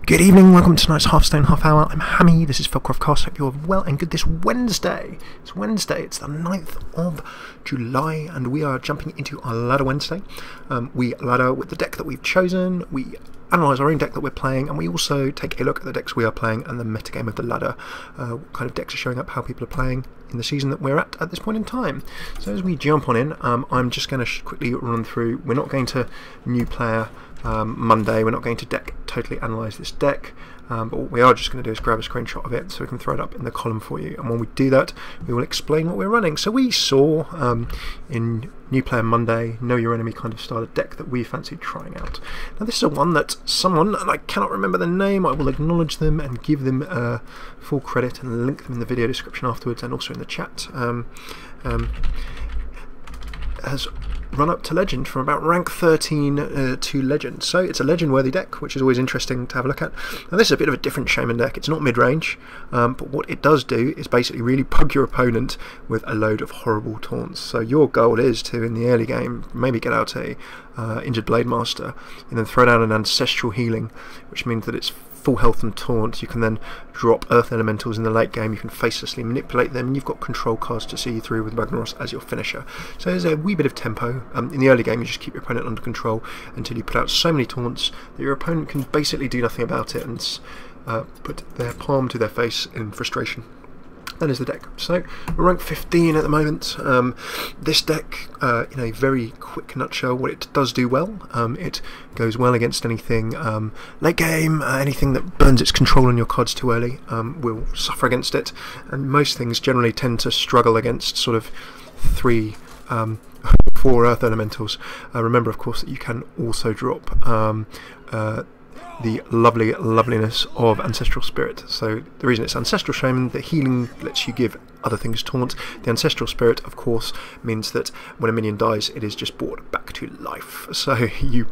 Good evening, welcome to tonight's Hearthstone Half Hour. I'm Hammy, this is FailCraft Casts. Hope you're well and good this Wednesday. It's Wednesday, it's the 9th of July, and we are jumping into our ladder Wednesday. We ladder with the deck that we've chosen, we analyse our own deck that we're playing, and we also take a look at the decks we are playing and the metagame of the ladder. What kind of decks are showing up, how people are playing in the season that we're at this point in time. So as we jump on in, I'm just going to quickly run through. We're not going to new player Monday, we're not going to totally analyse this deck, but what we are just going to do is grab a screenshot of it so we can throw it up in the column for you, and when we do that we will explain what we're running. So we saw in New Player Monday, Know Your Enemy kind of style of deck that we fancied trying out. Now this is a one that someone, and I cannot remember their name, I will acknowledge them and give them full credit and link them in the video description afterwards and also in the chat, has run up to Legend from about rank 13 to Legend. So it's a Legend worthy deck, which is always interesting to have a look at. Now this is a bit of a different Shaman deck. It's not mid-range, but what it does do is basically really bug your opponent with a load of horrible taunts. So your goal is to, in the early game, maybe get out a Injured Blade Master and then throw down an Ancestral Healing, which means that it's full health and taunt. You can then drop Earth Elementals in the late game, you can facelessly manipulate them, and you've got control cards to see you through with Magnaros as your finisher. So there's a wee bit of tempo. In the early game you just keep your opponent under control until you put out so many taunts that your opponent can basically do nothing about it and put their palm to their face in frustration. That is the deck. So we're rank 15 at the moment. This deck, in a very quick nutshell, what it does do well, it goes well against anything late game, anything that burns its control on your cards too early will suffer against it, and most things generally tend to struggle against sort of 4 Earth Elementals. Remember of course that you can also drop the loveliness of Ancestral Spirit. So the reason it's Ancestral Shaman, the healing lets you give other things taunt. The Ancestral Spirit of course means that when a minion dies it is just brought back to life. So you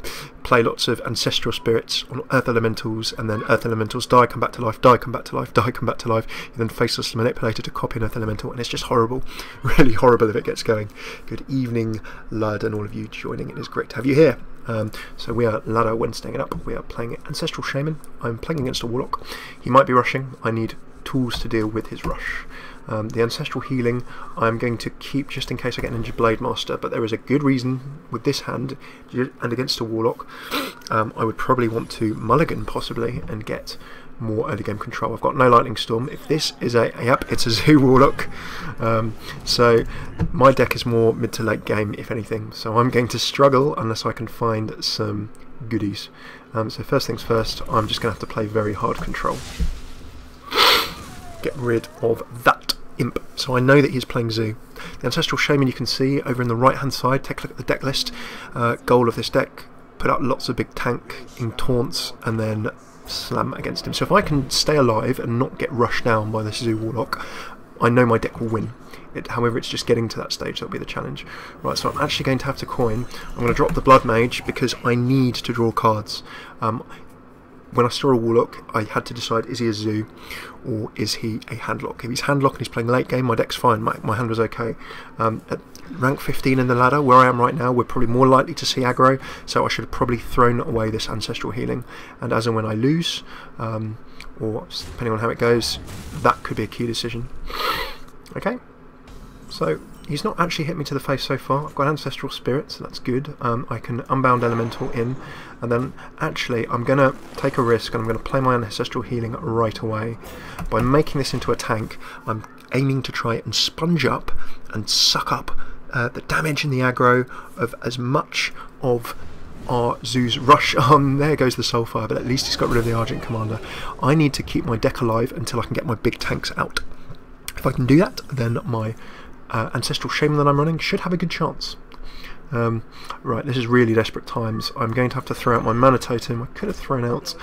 play lots of Ancestral Spirits on Earth Elementals, and then Earth Elementals die, come back to life, die, come back to life, die, come back to life. You then faceless manipulator to copy an Earth Elemental, and it's just horrible. Really horrible if it gets going. Good evening Lud and all of you joining, it is great to have you here. So we are ladder Wednesdaying it up. We are playing Ancestral Shaman. I'm playing against a Warlock. He might be rushing. I need tools to deal with his rush. The Ancestral Healing I'm going to keep just in case I get an Injured Blade Master, but there is a good reason with this hand and against a Warlock I would probably want to mulligan possibly and get more early game control. I've got no Lightning Storm. If this is yep, it's a Zoo Warlock. So my deck is more mid to late game if anything, so I'm going to struggle unless I can find some goodies. So first things first, I'm just going to have to play very hard control. Get rid of that imp. So I know that he's playing Zoo. The Ancestral Shaman you can see over in the right hand side. Take a look at the deck list. Goal of this deck, put out lots of big tank in taunts and then slam against him. So if I can stay alive and not get rushed down by this Zoo Warlock, I know my deck will win. However, it's just getting to that stage that'll be the challenge. Right, so I'm actually going to have to coin. I'm going to drop the Blood Mage because I need to draw cards. When I saw a Warlock, I had to decide, is he a Zoo or is he a Handlock? If he's Handlock and he's playing late game, my deck's fine, my hand was okay. At rank 15 in the ladder, where I am right now, we're probably more likely to see aggro, so I should have probably thrown away this Ancestral Healing, and as and when I lose, or depending on how it goes, that could be a key decision. Okay, so he's not actually hit me to the face so far. I've got Ancestral Spirit, so that's good. I can Unbound Elemental in, and then actually I'm going to take a risk and I'm going to play my Ancestral Healing right away. By making this into a tank, I'm aiming to try and sponge up and suck up the damage and the aggro of as much of our Zoo's rush. There goes the Soulfire, but at least he's got rid of the Argent Commander. I need to keep my deck alive until I can get my big tanks out. If I can do that, then my Ancestral Shaman that I'm running should have a good chance. Right, this is really desperate times. I'm going to have to throw out my Mana Totem. I could have thrown out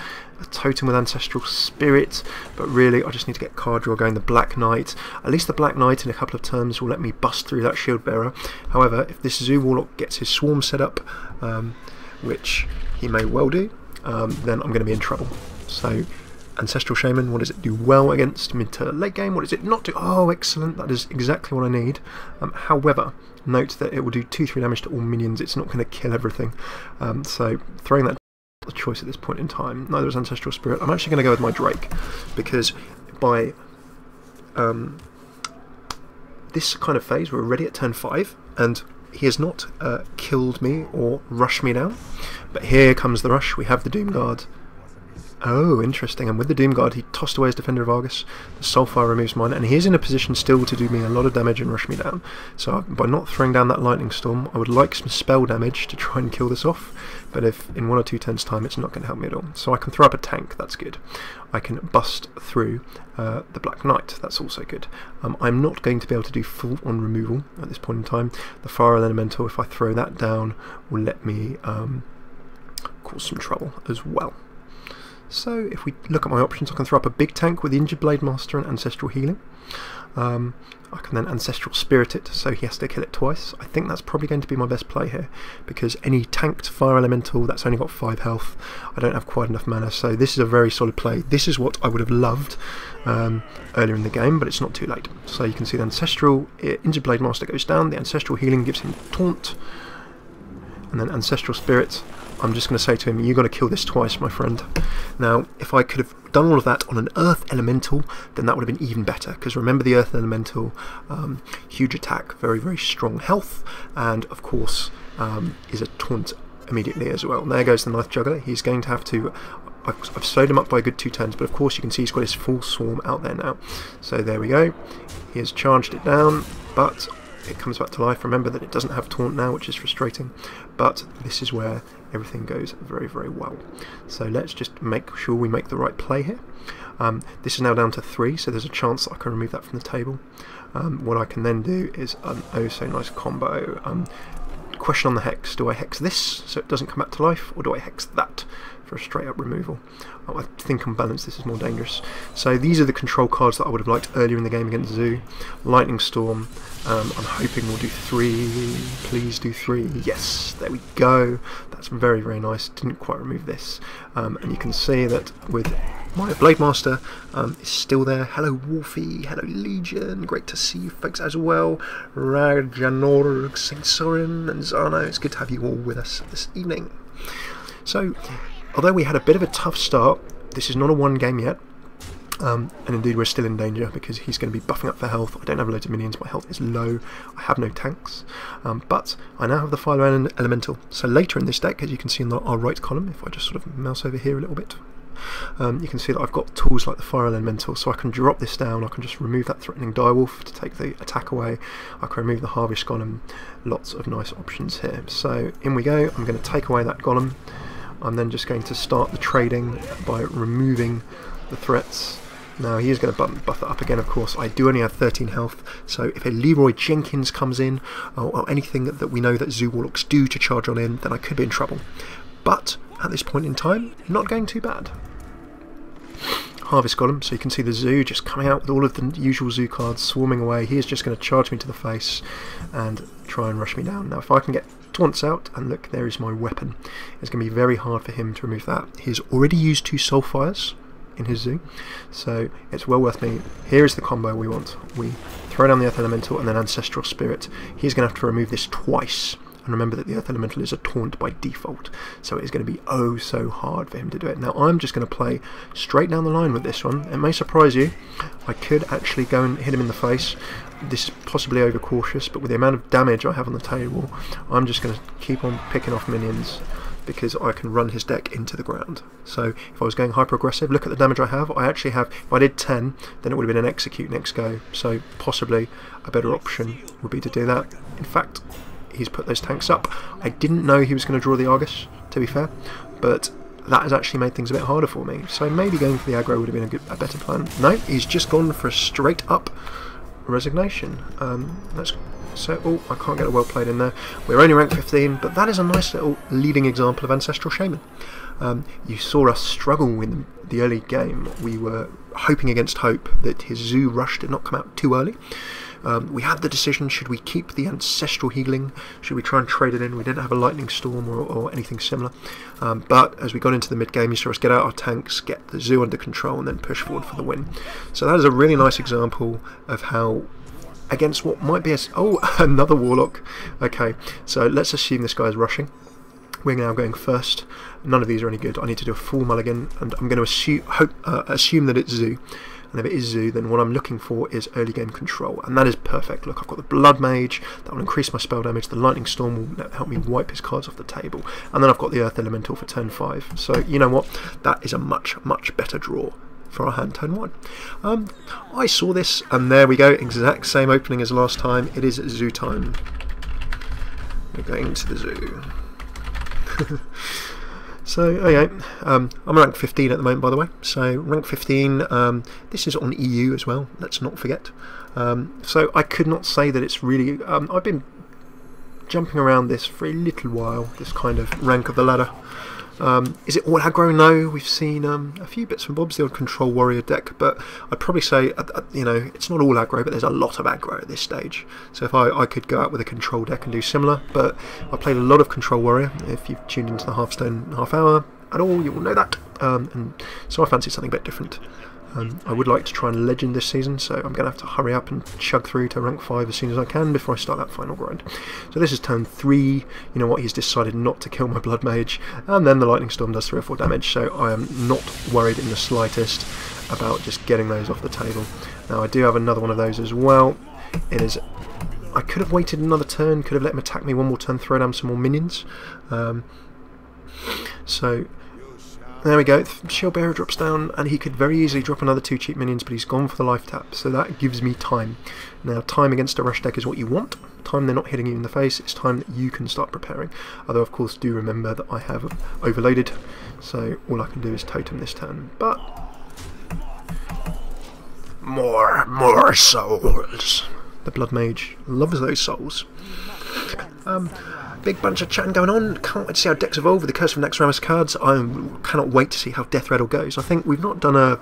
a Totem with Ancestral Spirit, but really I just need to get card draw going. The Black Knight, at least the Black Knight in a couple of turns will let me bust through that Shield Bearer. However, if this Zoo Warlock gets his swarm set up, which he may well do, then I'm going to be in trouble. So Ancestral Shaman, what does it do well against mid to late game? What does it not do? Oh, excellent, that is exactly what I need. However, note that it will do 2-3 damage to all minions. It's not going to kill everything. So throwing that the choice at this point in time. Neither is Ancestral Spirit. I'm actually going to go with my Drake, because by this kind of phase we're already at turn 5, and he has not killed me or rushed me down. But here comes the rush. We have the Doomguard. Oh, interesting. And with the Doomguard, he tossed away his Defender of Argus. The Soulfire removes mine, and he is in a position still to do me a lot of damage and rush me down. So by not throwing down that Lightning Storm, I would like some spell damage to try and kill this off. But if in 1 or 2 turns time, it's not going to help me at all. So I can throw up a tank. That's good. I can bust through the Black Knight. That's also good. I'm not going to be able to do full-on removal at this point in time. The Fire Elemental, if I throw that down, will let me cause some trouble as well. So if we look at my options, I can throw up a big tank with the Injured Blade Master and Ancestral Healing. I can then Ancestral Spirit it, so he has to kill it twice. I think that's probably going to be my best play here, because any tanked Fire Elemental that's only got 5 health, I don't have quite enough mana, so this is a very solid play. This is what I would have loved earlier in the game, but it's not too late. So you can see the Ancestral Injured Blade Master goes down, the Ancestral Healing gives him Taunt, and then Ancestral Spirit. I'm just going to say to him, you've got to kill this twice, my friend. Now, if I could have done all of that on an Earth Elemental, then that would have been even better, because remember the Earth Elemental, huge attack, very, very strong health, and of course is a taunt immediately as well. And there goes the Ninth Juggler. He's going to have to... I've slowed him up by a good 2 turns, but of course you can see he's got his full swarm out there now. So there we go. He has charged it down, but it comes back to life. Remember that it doesn't have taunt now, which is frustrating, but this is where everything goes very, very well. So let's just make sure we make the right play here. This is now down to 3, so there's a chance that I can remove that from the table. What I can then do is an oh so nice combo. Question on the hex: do I hex this so it doesn't come back to life, or do I hex that for a straight up removal? I think on balance this is more dangerous. So these are the control cards that I would have liked earlier in the game against Zoo. Lightning Storm, I'm hoping we'll do 3, please do 3, yes, there we go, that's very, very nice. Didn't quite remove this, and you can see that with my Blade Master is still there. Hello Wolfie, hello Legion, great to see you folks as well. Rajanorg, St. Sorin and Zano, it's good to have you all with us this evening. So, although we had a bit of a tough start, this is not a 1 game yet, and indeed we're still in danger because he's going to be buffing up for health. I don't have loads of minions, my health is low, I have no tanks, but I now have the Fire Elemental. So later in this deck, as you can see in our right column, if I just sort of mouse over here a little bit, you can see that I've got tools like the Fire Elemental, so I can drop this down, I can just remove that Threatening Direwolf to take the attack away, I can remove the Harvest Golem, lots of nice options here. So in we go, I'm going to take away that Golem. I'm then just going to start the trading by removing the threats. Now he is going to buff that up again, of course. I do only have 13 health, so if a Leroy Jenkins comes in, or anything that we know that Zoo Warlocks do to charge on in, then I could be in trouble. But at this point in time, not going too bad. Harvest Golem, so you can see the Zoo just coming out with all of the usual Zoo cards, swarming away. He is just going to charge me to the face and try and rush me down. Now if I can get taunts out, and look, there is my weapon, it's going to be very hard for him to remove that. He's already used 2 Soulfires in his Zoo, so it's well worth me. Here is the combo we want. We throw down the Earth Elemental and then Ancestral Spirit. He's going to have to remove this twice. And remember that the Earth Elemental is a taunt by default, so it is going to be oh so hard for him to do it. Now I'm just going to play straight down the line with this one. It may surprise you, I could actually go and hit him in the face. This is possibly overcautious, but with the amount of damage I have on the table, I'm just going to keep on picking off minions, because I can run his deck into the ground. So if I was going hyper aggressive, look at the damage I have. I actually have, if I did 10, then it would have been an execute next go, so possibly a better option would be to do that. In fact, he's put those tanks up. I didn't know he was going to draw the Argus, to be fair, but that has actually made things a bit harder for me. So maybe going for the aggro would have been a better plan. No, he's just gone for a straight up resignation. Oh, I can't get a well played in there. We're only rank 15, but that is a nice little leading example of Ancestral Shaman. You saw us struggle in the early game. We were hoping against hope that his Zoo Rush did not come out too early. We had the decision, should we keep the Ancestral Healing, should we try and trade it in? We didn't have a Lightning Storm or anything similar, but as we got into the mid game, you saw us get out our tanks, get the Zoo under control, and then push forward for the win. So that is a really nice example of how, against what might be another Warlock. Okay, so let's assume this guy is rushing. We're now going first. None of these are any good. I need to do a full mulligan, and I'm going to assume that it's Zoo. And if it is Zoo, then what I'm looking for is early game control, and that is perfect. Look, I've got the Blood Mage, that will increase my spell damage, the Lightning Storm will help me wipe his cards off the table, and then I've got the Earth Elemental for turn 5. So, you know what, that is a much, much better draw for our hand turn 1. I saw this, and there we go, exact same opening as last time. It is Zoo time. We're going to the Zoo. So, okay, I'm rank 15 at the moment, by the way. So, rank 15, this is on EU as well, let's not forget. So, I could not say that it's really... I've been jumping around this for a little while, this kind of rank of the ladder. Is it all aggro? No, we've seen a few bits and bobs, the old Control Warrior deck, but I'd probably say, you know, it's not all aggro, but there's a lot of aggro at this stage. So if I could go out with a Control deck and do similar, but I played a lot of Control Warrior. If you've tuned into the Hearthstone half hour at all, you will know that. And so I fancy something a bit different. I would like to try and legend this season, so I'm going to have to hurry up and chug through to rank 5 as soon as I can before I start that final grind. So this is turn 3, you know what, he's decided not to kill my Blood Mage, and then the Lightning Storm does 3 or 4 damage, so I am not worried in the slightest about just getting those off the table. Now I do have another one of those as well. It is... I could have waited another turn, could have let him attack me one more turn, throw down some more minions. So... there we go, Shield Bearer drops down, and he could very easily drop another 2 cheap minions, but he's gone for the life tap, so that gives me time. Now, time against a rush deck is what you want. Time they're not hitting you in the face, it's time that you can start preparing. Although, of course, do remember that I have overloaded, so all I can do is totem this turn. But... more souls. The Blood Mage loves those souls. Big bunch of chatting going on. Can't wait to see how decks evolve with the Curse of Naxxramas cards. I cannot wait to see how Death Rattle goes. I think we've not done a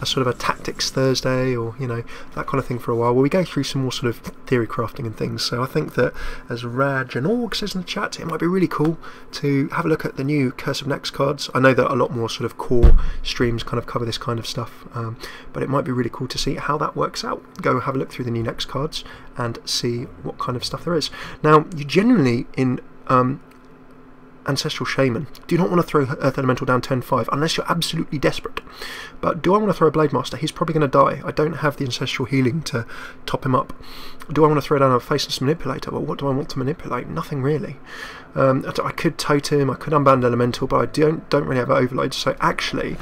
sort of a Tactics Thursday or, you know, that kind of thing for a while, where we go through some more sort of theory crafting and things. So I think that, as Raj and Org says in the chat, it might be really cool to have a look at the new Curse of Nax cards. I know that a lot more sort of core streams kind of cover this kind of stuff, but it might be really cool to see how that works out. Go have a look through the new Nax cards and see what kind of stuff there is. Now, you generally, in Ancestral Shaman, do not want to throw Earth Elemental down turn 5 unless you're absolutely desperate. But do I want to throw a Blade Master? He's probably going to die. I don't have the Ancestral Healing to top him up. Do I want to throw down a Faceless Manipulator? Well, what do I want to manipulate? Nothing really. I could Totem, I could Unbound Elemental, but I don't really have Overload. So actually,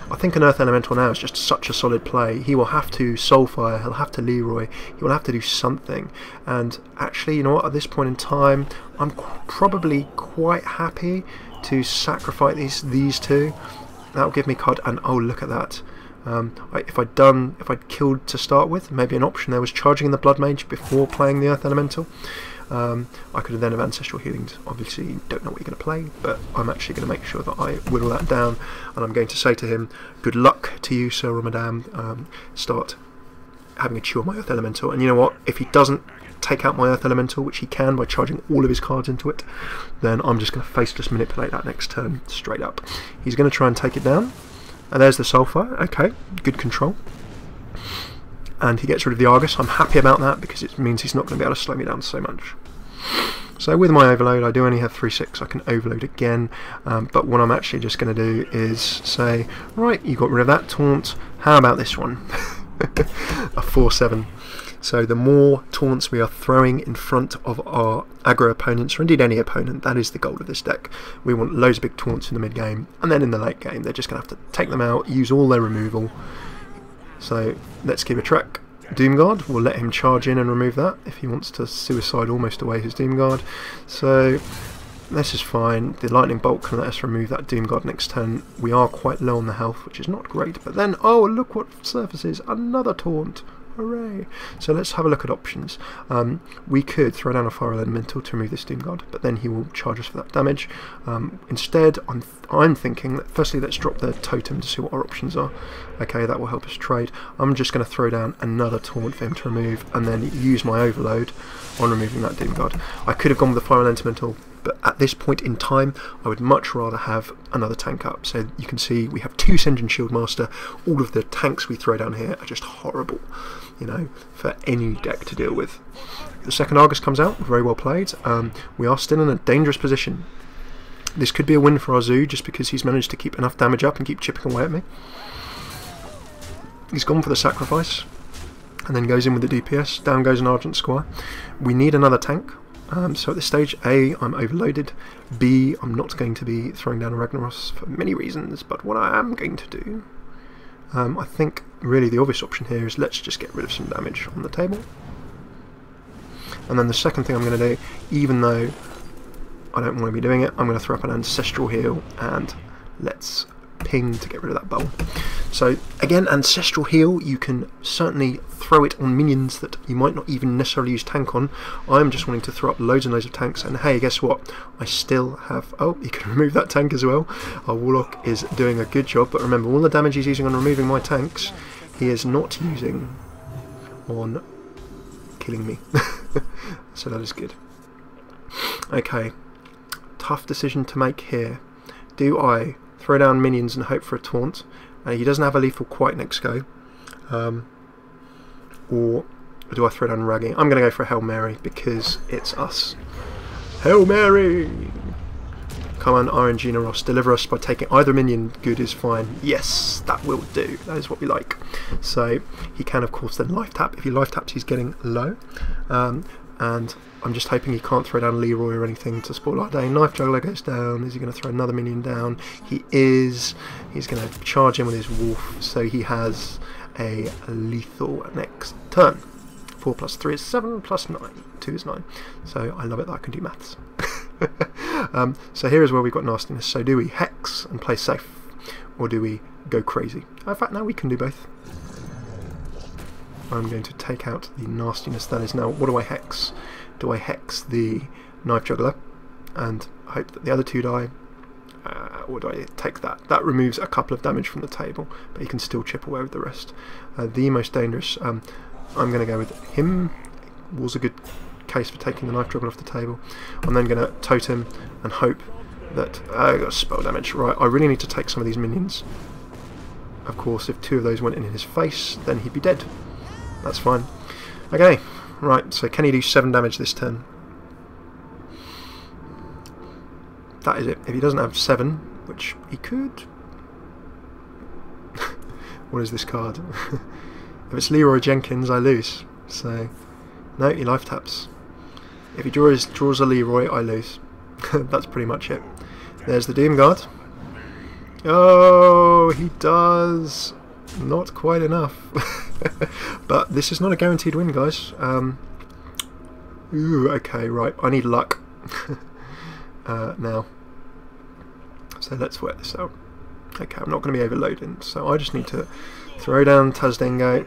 I think an Earth Elemental now is just such a solid play. He will have to Soulfire, he'll have to Leroy, he will have to do something. And actually, you know what, at this point in time, I'm probably quite happy to sacrifice these two. That'll give me card, and oh, look at that. If I'd killed to start with, maybe an option there was charging in the Blood Mage before playing the Earth Elemental. I could have then have Ancestral Healing. Obviously, you don't know what you're going to play, but I'm actually going to make sure that I whittle that down, and I'm going to say to him, good luck to you, Sir Ramadan. Start having a chew on my Earth Elemental, and you know what? If he doesn't take out my Earth Elemental, which he can by charging all of his cards into it, then I'm just going to Faceless Manipulate that next turn, straight up. He's going to try and take it down, and there's the Soulfire. Okay, good control. And he gets rid of the Argus. I'm happy about that, because it means he's not going to be able to slow me down so much. So with my overload, I do only have 3/6. I can overload again, but what I'm actually just going to do is say, right, you got rid of that taunt, how about this one? A 4/7. So the more taunts we are throwing in front of our aggro opponents, or indeed any opponent, that is the goal of this deck. We want loads of big taunts in the mid game, and then in the late game they're just going to have to take them out, use all their removal. So let's keep a track. Doomguard, we'll let him charge in and remove that if he wants to suicide almost away his Doomguard. So this is fine. The Lightning Bolt can let us remove that Doomguard next turn. We are quite low on the health, which is not great, but then, oh, look what surfaces, another taunt. Hooray! So let's have a look at options. We could throw down a Fire Elemental to remove this Doomguard, but then he will charge us for that damage. Instead, I'm thinking that firstly let's drop the Totem to see what our options are. Okay, that will help us trade. I'm just going to throw down another taunt for him to remove, and then use my Overload on removing that Doomguard. I could have gone with the Fire Elemental, but at this point in time I would much rather have another tank up. So you can see we have 2 Sendron Shieldmaster. All of the tanks we throw down here are just horrible, you know, for any deck to deal with. The second Argus comes out, very well played. We are still in a dangerous position. This could be a win for our Zoo, just because he's managed to keep enough damage up and keep chipping away at me. He's gone for the sacrifice, and then goes in with the DPS. Down goes an Argent Squire. We need another tank. So at this stage, A, I'm overloaded. B, I'm not going to be throwing down a Ragnaros for many reasons, but what I am going to do, I think really the obvious option here is let's just get rid of some damage on the table. And then the second thing I'm going to do, even though I don't want to be doing it, I'm going to throw up an Ancestral Heal and let's ping to get rid of that bowl. So again, Ancestral Heal, you can certainly throw it on minions that you might not even necessarily use tank on. I'm just wanting to throw up loads and loads of tanks, and hey, guess what? I still have... oh, you can remove that tank as well. Our Warlock is doing a good job, but remember, all the damage he's using on removing my tanks, he is not using on killing me. So that is good. Okay, tough decision to make here. Do I throw down minions and hope for a taunt? He doesn't have a lethal quite next go. Or do I throw down Raggy? I'm going to go for a Hail Mary because it's us. Hail Mary! Come on, RNG Ross, deliver us by taking either minion. Good is fine. Yes, that will do. That is what we like. So he can, of course, then life tap. If he life taps, he's getting low. And I'm just hoping he can't throw down Leroy or anything to spoil our day. Knife Juggler goes down. Is he going to throw another minion down? He is. He's going to charge in with his Wolf, so he has a lethal next turn. 4 plus 3 is 7, plus 9. 2 is 9. So I love it that I can do maths. So here is where we've got nastiness. So do we Hex and play safe, or do we go crazy? In fact, now we can do both. I'm going to take out the nastiness that is now. What do I Hex? Do I Hex the Knife Juggler and hope that the other two die? Or do I take that? That removes a couple of damage from the table, but he can still chip away with the rest. The most dangerous, I'm going to go with him. Was a good case for taking the Knife Juggler off the table. I'm then going to Totem and hope that... I got spell damage. Right, I really need to take some of these minions. Of course, if 2 of those went in his face, then he'd be dead. That's fine. Okay, right, so can he do 7 damage this turn? That is it. If he doesn't have 7, which he could... what is this card? If it's Leroy Jenkins, I lose. So, no, he life taps. If he draws a Leroy, I lose. That's pretty much it. There's the Doom Guard. Oh, he does. Not quite enough. But this is not a guaranteed win, guys. Ooh, okay, right. I need luck. Now. So let's work this out. Okay, I'm not going to be overloading, so I just need to throw down Tazdengo.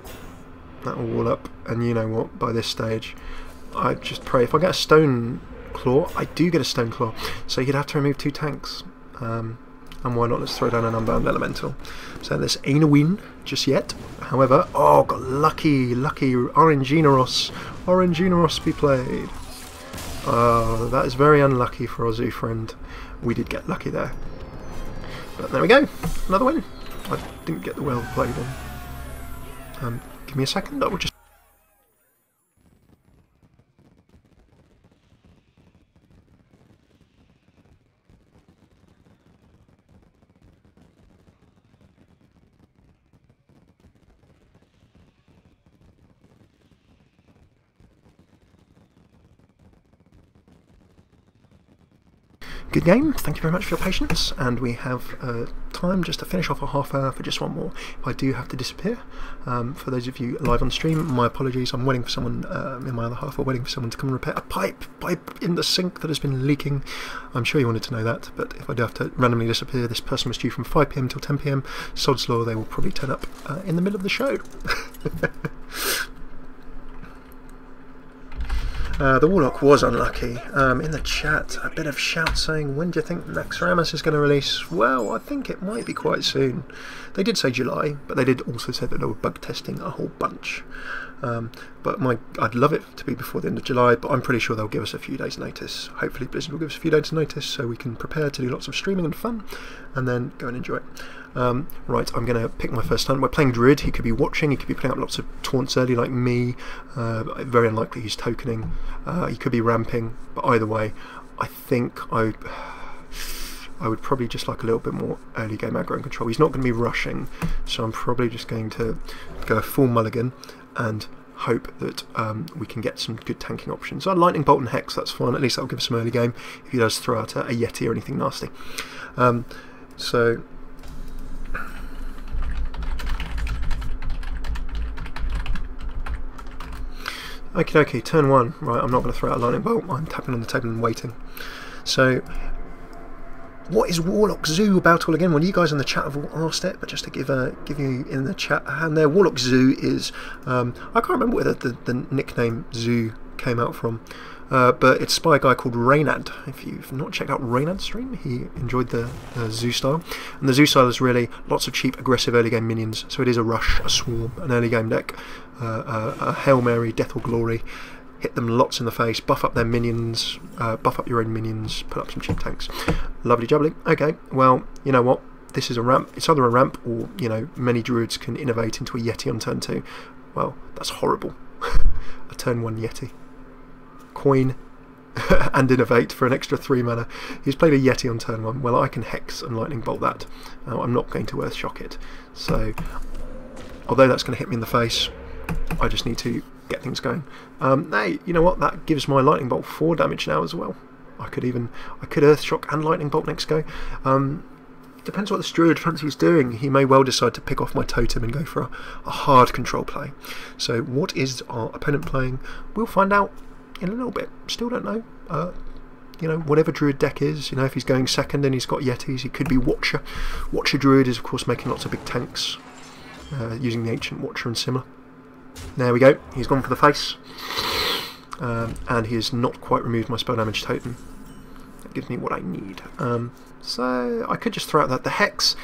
That will wall up, and you know what, by this stage, I just pray. If I get a Stone Claw, I do get a Stone Claw, so you'd have to remove 2 tanks. And why not, let's throw down an Unbound Elemental. So this ain't a win just yet. However, oh, got lucky, Orangineros. Orangineros be played. Oh, that is very unlucky for our Zoo friend. We did get lucky there. But there we go, another win. I didn't get the well played one. Give me a second, I will just... Good game, thank you very much for your patience, and we have time just to finish off a half hour for just one more. If I do have to disappear, for those of you live on stream, my apologies. I'm waiting for someone in my other half, or waiting for someone to come and repair a pipe in the sink that has been leaking. I'm sure you wanted to know that, but if I do have to randomly disappear, this person was due from 5 PM till 10 PM. Sod's law, they will probably turn up in the middle of the show. The Warlock was unlucky. In the chat, a bit of shout saying, when do you think Naxxramas is going to release? Well, I think it might be quite soon. They did say July, but they did also say that they were bug testing a whole bunch. But I'd love it to be before the end of July, but I'm pretty sure they'll give us a few days' notice. Hopefully Blizzard will give us a few days' notice so we can prepare to do lots of streaming and fun, and then go and enjoy it. Right, I'm going to pick my first turn. We're playing Druid. He could be watching, he could be putting up lots of taunts early like me. Very unlikely he's tokening. He could be ramping, but either way, I think I would probably just like a little bit more early game aggro and control. He's not going to be rushing, so I'm probably just going to go a full mulligan and hope that we can get some good tanking options. So Lightning Bolt and Hex, that's fine, at least that'll give us some early game if he does throw out a Yeti or anything nasty. So okay, turn 1. Right, I'm not going to throw out a Lightning Bolt, I'm tapping on the table and waiting. So what is Warlock Zoo about all again? Well, you guys in the chat have all asked it, but just to give you in the chat a hand there, Warlock Zoo is, I can't remember where the nickname Zoo came out from, but it's by a guy called Reynad. If you've not checked out Reynad's stream, he enjoyed the Zoo style. And the Zoo style is really lots of cheap, aggressive early game minions, so it is a rush, a swarm, an early game deck, a Hail Mary, Death or Glory. Hit them lots in the face, buff up their minions, buff up your own minions, put up some cheap tanks. Lovely jubbly. Okay, well, you know what? This is a ramp. It's either a ramp or, you know, many druids can innovate into a Yeti on turn 2. Well, that's horrible. A turn 1 Yeti. Coin and innovate for an extra 3 mana. He's played a Yeti on turn 1. Well, I can Hex and Lightning Bolt that. I'm not going to Earthshock it. So, although that's going to hit me in the face, I just need to get things going. Hey, you know what? That gives my Lightning Bolt 4 damage now as well. I could Earthshock and Lightning Bolt next go. Depends what this Druid fancies doing. He may well decide to pick off my totem and go for a hard control play. So what is our opponent playing? We'll find out in a little bit. Still don't know. You know, whatever Druid deck is, you know, if he's going second and he's got Yetis, he could be Watcher. Watcher Druid is of course making lots of big tanks, using the Ancient Watcher and similar. There we go, he's gone for the face, and he has not quite removed my spell damage totem. That gives me what I need. So I could just throw out that the Hex,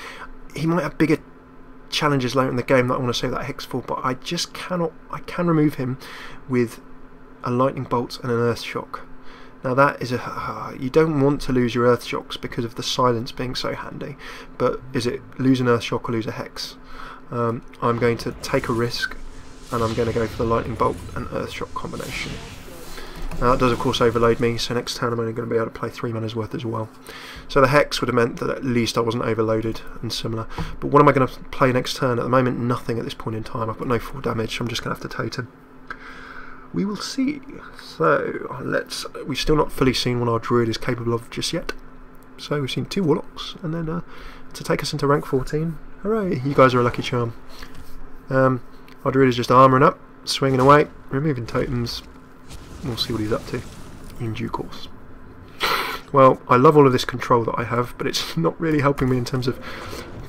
he might have bigger challenges later in the game that I want to save that Hex for, but I just cannot. I can remove him with a Lightning Bolt and an Earthshock. Now that is you don't want to lose your Earthshocks because of the silence being so handy, but is it lose an Earthshock or lose a Hex? I'm going to take a risk, and I'm going to go for the Lightning Bolt and Earthshock combination. Now that does of course overload me, so next turn I'm only going to be able to play 3 mana's worth as well. So the Hex would have meant that at least I wasn't overloaded and similar. But what am I going to play next turn? At the moment, nothing at this point in time. I've got no 4 damage, so I'm just going to have to totem. We will see. So we've still not fully seen what our Druid is capable of just yet. So we've seen 2 Warlocks, and then to take us into rank 14. Hooray! You guys are a lucky charm. Our Druid is just armouring up, swinging away, removing totems. We'll see what he's up to in due course. Well, I love all of this control that I have, but it's not really helping me in terms of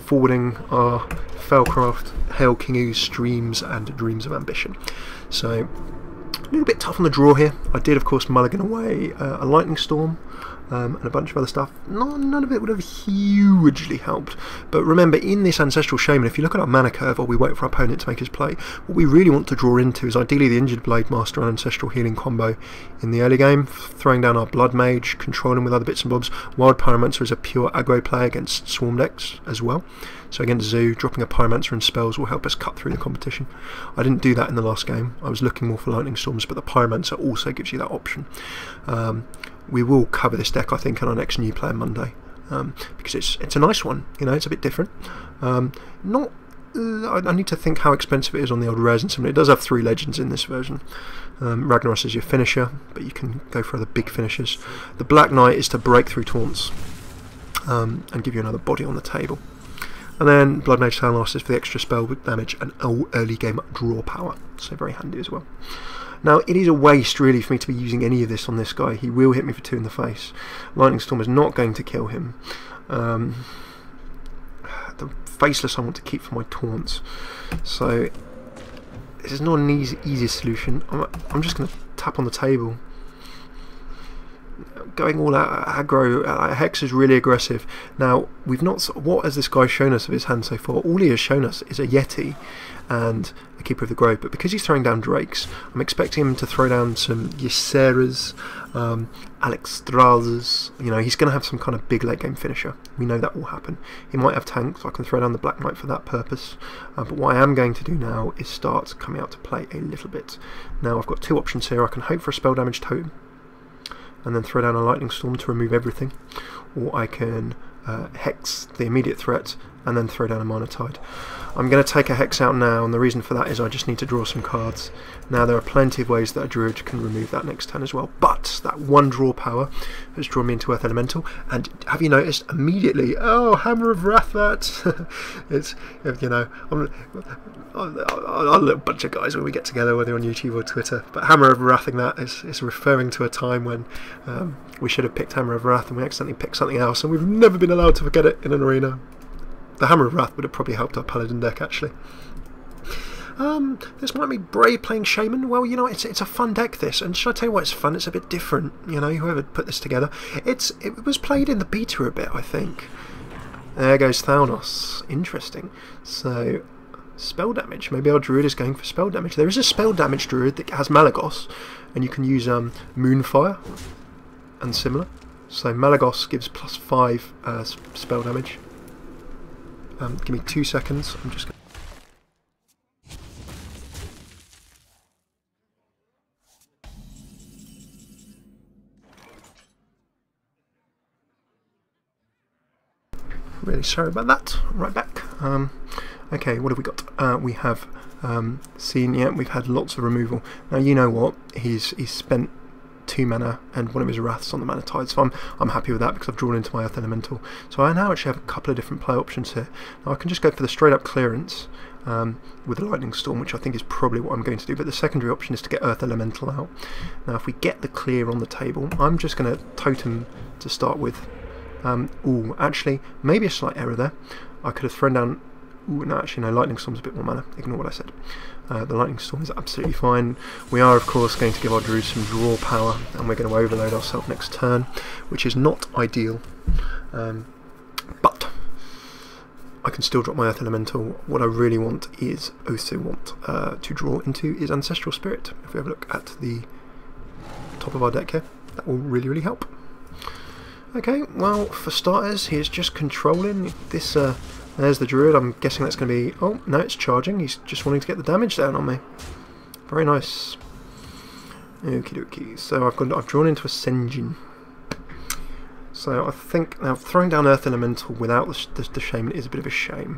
forwarding our FailCraft Hail King Ooze streams and Dreams of Ambition. So, a little bit tough on the draw here. I did, of course, mulligan away a Lightning Storm. And a bunch of other stuff. None of it would have hugely helped. But remember, in this Ancestral Shaman, if you look at our mana curve while we wait for our opponent to make his play, what we really want to draw into is ideally the Injured Blade Master and Ancestral Healing combo in the early game, throwing down our Blood Mage, controlling with other bits and bobs. Wild Pyromancer is a pure aggro play against Swarm decks as well. So against Zoo, dropping a Pyromancer and spells will help us cut through the competition. I didn't do that in the last game. I was looking more for Lightning Storms, but the Pyromancer also gives you that option. We will cover this deck, I think, on our next New Player Monday, because it's a nice one. You know, it's a bit different. I need to think how expensive it is on the old rares and similar. It does have 3 legends in this version. Ragnaros is your finisher, but you can go for other big finishers. The Black Knight is to break through taunts and give you another body on the table. And then Blood Mage Thanos is for the extra spell damage and early game draw power, so very handy as well. Now, it is a waste, really, for me to be using any of this on this guy. He will hit me for 2 in the face. Lightning Storm is not going to kill him. The Faceless I want to keep for my taunts. So, this is not an easy solution. I'm just going to tap on the table. Going all out aggro, Hex is really aggressive. Now, we've not. What has this guy shown us of his hand so far? All he has shown us is a Yeti and a Keeper of the Grove. But because he's throwing down Drakes, I'm expecting him to throw down some Yseras, Alexstrasas. You know, he's going to have some kind of big late game finisher. We know that will happen. He might have tanks, so I can throw down the Black Knight for that purpose. But what I am going to do now is start coming out to play a little bit. Now, I've got 2 options here. I can hope for a spell damage totem and then throw down a Lightning Storm to remove everything, or I can hex the immediate threat, and then throw down a Minor Tide. I'm going to take a hex out now, and the reason for that is I just need to draw some cards. Now there are plenty of ways that a druid can remove that next turn as well, but that one draw power has drawn me into Earth Elemental, and have you noticed immediately, oh, Hammer of Wrath that! It's, you know, a little bunch of guys when we get together, whether on YouTube or Twitter, but Hammer of Wrathing that is referring to a time when we should have picked Hammer of Wrath and we accidentally picked something else, and we've never been allowed to forget it in an arena. The Hammer of Wrath would have probably helped our Paladin deck, actually. This might be Brave playing Shaman. Well, you know, it's a fun deck, this, and should I tell you why it's fun? It's a bit different, you know, whoever put this together. It was played in the beta a bit, I think. There goes Thalnos. Interesting. So, spell damage. Maybe our druid is going for spell damage. There is a spell damage druid that has Malagos, and you can use Moonfire and similar. So Malagos gives +5 spell damage. Give me 2 seconds. I'm just going really sorry about that. Right back. Okay, what have we got? We have seen, yeah, we've had lots of removal. Now you know what? He's spent 2 mana and one of his wraths on the Mana Tide, so I'm happy with that because I've drawn into my Earth Elemental. So I now actually have a couple of different play options here. Now I can just go for the straight up clearance with the Lightning Storm, which I think is probably what I'm going to do, but the secondary option is to get Earth Elemental out. Now if we get the clear on the table, I'm just going to totem to start with. Ooh, actually, maybe a slight error there. I could have thrown down... Ooh, no, actually, no, Lightning Storm's a bit more mana. Ignore what I said. The Lightning Storm is absolutely fine. We are, of course, going to give our druid some draw power, and we're going to overload ourselves next turn, which is not ideal. But I can still drop my Earth Elemental. What I really want is also want to draw into is Ancestral Spirit. If we have a look at the top of our deck here, that will really, really help. Okay, well, for starters, he is just controlling this. There's the druid. I'm guessing that's going to be... Oh, no, it's charging. He's just wanting to get the damage down on me. Very nice. Okie dokie. So I've drawn into a Senjin. So I think now throwing down Earth Elemental without the Shaman is a bit of a shame.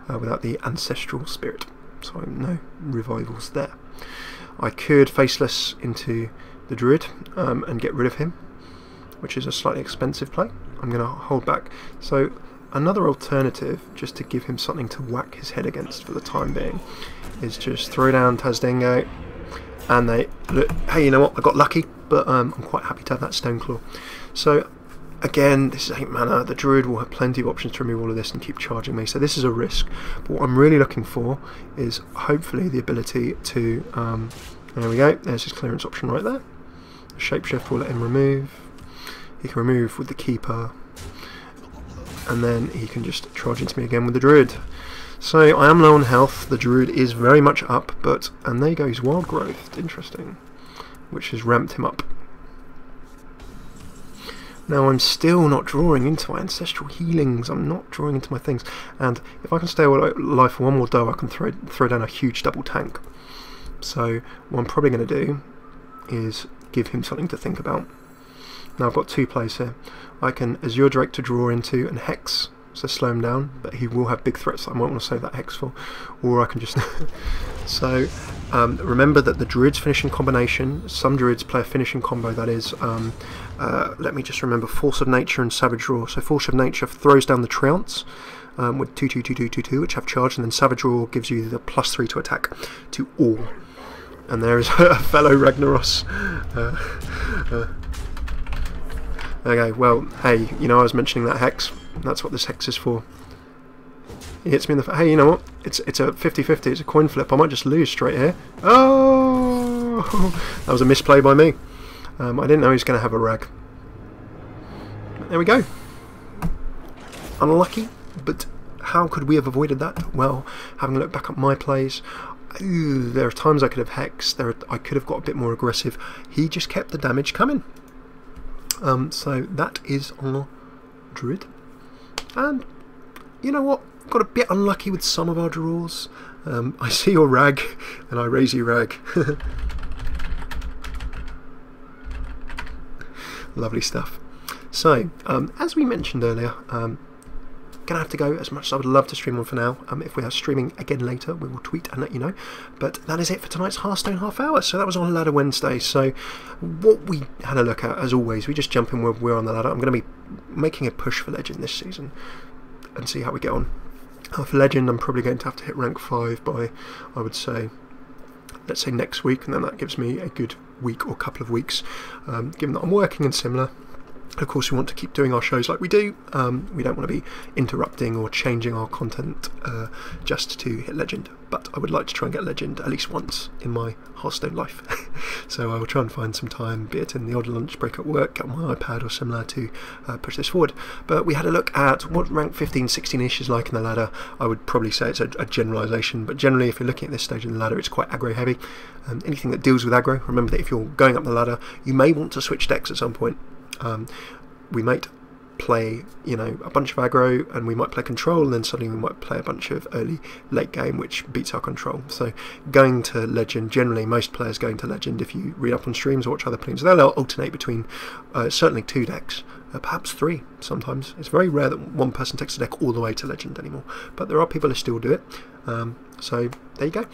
Without the Ancestral Spirit. So no revivals there. I could Faceless into the druid and get rid of him, which is a slightly expensive play. I'm going to hold back. So another alternative, just to give him something to whack his head against for the time being, is just throw down Tazdengo, and they look, hey, you know what, I got lucky, but I'm quite happy to have that Stoneclaw. So again, this is 8 mana, the druid will have plenty of options to remove all of this and keep charging me, so this is a risk. But what I'm really looking for is hopefully the ability to, there we go, there's his clearance option right there. Shapeshift will let him remove. He can remove with the Keeper, and then he can just charge into me again with the druid. So I am low on health. The druid is very much up, but and there goes Wild Growth. Interesting, which has ramped him up. Now I'm still not drawing into my ancestral healings. I'm not drawing into my things, and if I can stay alive for one more go, I can throw down a huge double tank. So what I'm probably going to do is give him something to think about. Now I've got 2 plays here. I can Azure Drake to draw into and Hex, so slow him down, but he will have big threats that I might want to save that Hex for, or I can just... So remember that the druid's finishing combination, some druids play a finishing combo that is, let me just remember, Force of Nature and Savage Roar. So Force of Nature throws down the Treants with 2/2/2/2/2/2, which have charge, and then Savage Roar gives you the +3 to attack to all. And there is a fellow Ragnaros. Okay, well, hey, you know, I was mentioning that Hex. That's what this Hex is for. He hits me in the... Hey, you know what? It's a 50-50. It's a coin flip. I might just lose straight here. Oh! That was a misplay by me. I didn't know he was going to have a Rag. There we go. Unlucky, but how could we have avoided that? Well, having a look back at my plays... there are times I could have Hexed. I could have got a bit more aggressive. He just kept the damage coming. So that is our druid, and you know what, got a bit unlucky with some of our draws. I see your Rag and I raise you Rag. Lovely stuff. So, as we mentioned earlier, gonna have to go. As much as I would love to stream on for now, if we are streaming again later, we will tweet and let you know. But that is it for tonight's Hearthstone half hour. So that was on Ladder Wednesday. So what we had a look at, as always, we just jump in where we're on the ladder. I'm going to be making a push for Legend this season and see how we get on. For Legend, I'm probably going to have to hit rank 5 by, I would say, let's say next week, and then that gives me a good week or couple of weeks, given that I'm working and similar. Of course, we want to keep doing our shows like we do. We don't want to be interrupting or changing our content just to hit Legend. But I would like to try and get Legend at least once in my Hearthstone life. So I will try and find some time, be it in the odd lunch break at work, get on my iPad or similar, to push this forward. But we had a look at what rank 15, 16-ish is like in the ladder. I would probably say it's a generalisation, but generally if you're looking at this stage in the ladder, it's quite aggro heavy. Anything that deals with aggro, remember that if you're going up the ladder, you may want to switch decks at some point. We might play, a bunch of aggro, and we might play control, and then suddenly we might play a bunch of early late game which beats our control. So going to Legend, generally most players going to Legend, if you read up on streams or watch other planes, they'll alternate between certainly 2 decks, perhaps 3 sometimes. It's very rare that one person takes a deck all the way to Legend anymore, but there are people who still do it. So there you go.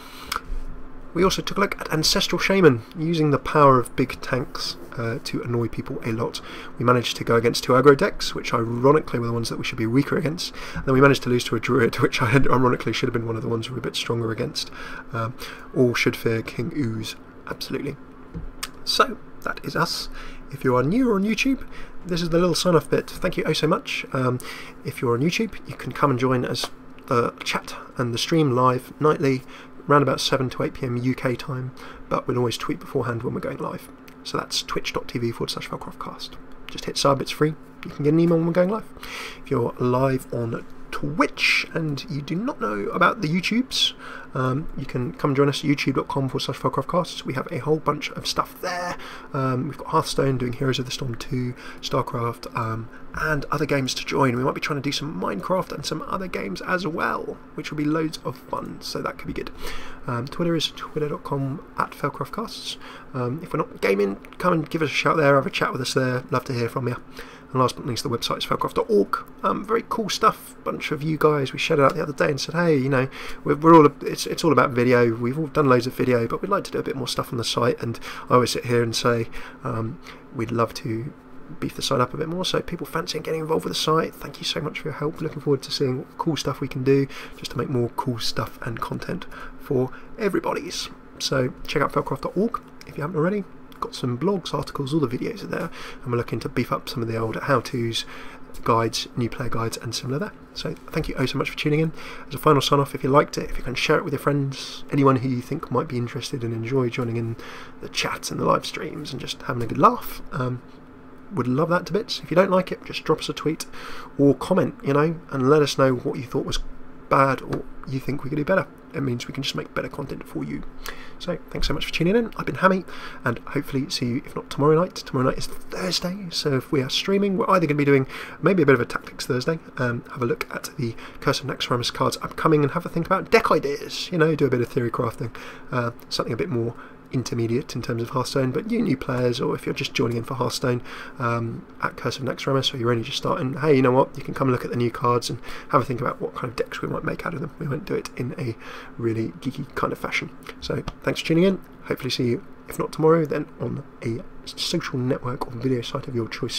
We also took a look at Ancestral Shaman, using the power of big tanks to annoy people a lot. We managed to go against 2 aggro decks, which ironically were the ones that we should be weaker against, and then we managed to lose to a Druid, which ironically should have been one of the ones we were a bit stronger against. All should fear King Ooze, absolutely. So, that is us. If you are new on YouTube, this is the little sign-off bit. Thank you oh so much. If you're on YouTube, you can come and join us, the chat and the stream live nightly, around about 7 to 8 PM UK time, but we'll always tweet beforehand when we're going live. So that's twitch.tv/FailCraft Cast. Just hit sub, it's free. You can get an email when we're going live. If you're live on Twitch and you do not know about the YouTubes, you can come join us at youtube.com/FailCraftCasts. We have a whole bunch of stuff there. We've got Hearthstone, doing Heroes of the Storm 2, StarCraft, and other games to join. We might be trying to do some Minecraft and some other games as well, which will be loads of fun, so that could be good. Twitter is twitter.com/FailCraftCasts. If we're not gaming, come and give us a shout there, have a chat with us there, love to hear from you. And last but not least, the website is failcraft.org. Very cool stuff. A bunch of you guys, we shared it out the other day and said, hey, we're all it's all about video. We've all done loads of video, but we'd like to do a bit more stuff on the site. And I always sit here and say, we'd love to beef the site up a bit more. So people fancying getting involved with the site, thank you so much for your help. Looking forward to seeing what cool stuff we can do just to make more cool stuff and content for everybody's. So check out failcraft.org if you haven't already. Got some blogs, articles, all the videos are there, and we're looking to beef up some of the old how-tos, guides, new player guides and similar there. So thank you oh so much for tuning in. As a final sign off, if you liked it, if you can share it with your friends, anyone who you think might be interested and enjoy joining in the chats and the live streams and just having a good laugh, would love that to bits. If you don't like it, just drop us a tweet or comment, and let us know what you thought was bad or you think we could do better. It means we can just make better content for you. So thanks so much for tuning in. I've been Hammy, and hopefully see you, if not tomorrow night. Tomorrow night is Thursday, so if we are streaming, we're either going to be doing maybe a bit of a Tactics Thursday, have a look at the Curse of Naxxramas cards upcoming and have a think about deck ideas, do a bit of theory crafting, something a bit more intermediate in terms of Hearthstone, but you new players, or if you're just joining in for Hearthstone at Curse of Naxxramas, or you're only just starting, hey, you know what, you can come and look at the new cards and have a think about what kind of decks we might make out of them. We won't do it in a really geeky kind of fashion. So thanks for tuning in. Hopefully see you, if not tomorrow, then on a social network or video site of your choice.